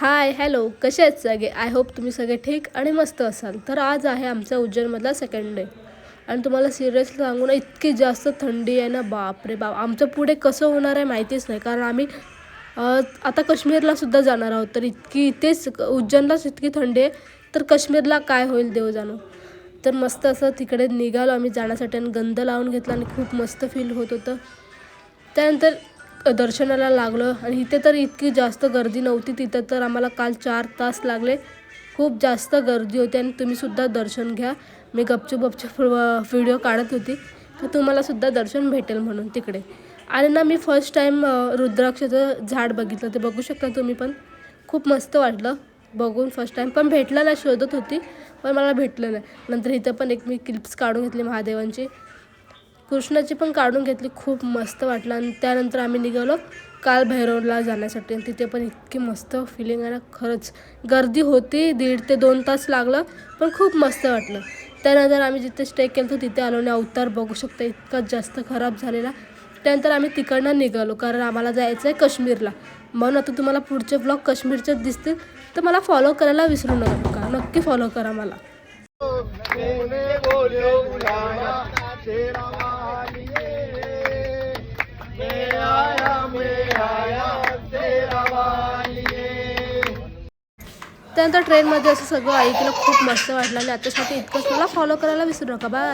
Hi hello, कसे आहेत सगळे? आय होप तुम्ही सगळे ठीक आणि मस्त असाल. तर आज आहे आमचा उज्जैनमधला सेकंड डे आणि तुम्हाला सिरियसली सांगू ना, इतकी जास्त थंडी आहे ना, बाप रे बाप. आमचं पुढे कसं होणार आहे माहितीच नाही, कारण आम्ही आता काश्मीरला सुद्धा जाणार आहोत. तर इतकी इथेच उज्जैनलाच इतकी थंडी आहे, तर काश्मीरला काय होईल देव जाणो. तर मस्त असं तिकडे निघालो आम्ही जाण्यासाठी आणि गंध लावून घेतला आणि खूप मस्त फील होत होतं. त्यानंतर दर्शनाला लागलो आणि इथे तर इतकी जास्त गर्दी नव्हती. तिथं तर आम्हाला काल 4 तास लागले. खूप जास्त गर्दी होती आणि तुम्हीसुद्धा दर्शन घ्या. मी गपचूप व्हिडिओ काढत होती, तर तुम्हालासुद्धा दर्शन भेटेल म्हणून तिकडे. आणि ना मी फर्स्ट टाईम रुद्राक्षाचं झाड बघितलं, ते बघू शकता तुम्ही पण. खूप मस्त वाटलं बघून फर्स्ट टाईम, पण भेटलं नाही. शोधत होती पण मला भेटलं नाही. नंतर इथं पण एक मी क्लिप्स काढून घेतली महादेवांची, कृष्णाची पण काढून घेतली. खूप मस्त वाटलं आणि त्यानंतर आम्ही निघालो काल भैरवला जाण्यासाठी. आणि तिथे पण इतकी मस्त फिलिंग आहे ना, खरंच. गर्दी होती, 1.5 ते 2 तास लागलं, पण खूप मस्त वाटलं. त्यानंतर आम्ही जिथे स्टे केलं होतं तिथे आलो आणि अवतार बघू शकता इतका जास्त खराब झालेला. त्यानंतर आम्ही तिकडनं निघालो, कारण आम्हाला जायचं आहे काश्मीरला. म्हणून आता तुम्हाला पुढचे ब्लॉग काश्मीरचेच दिसतील, तर मला फॉलो करायला विसरू नका. नक्की फॉलो करा मला. त्यानंतर ट्रेनमध्ये असं सगळं ऐकलं, खूप मस्त वाटलं आणि आतासाठी इतकंच. मला फॉलो करायला विसरू नका. बाय.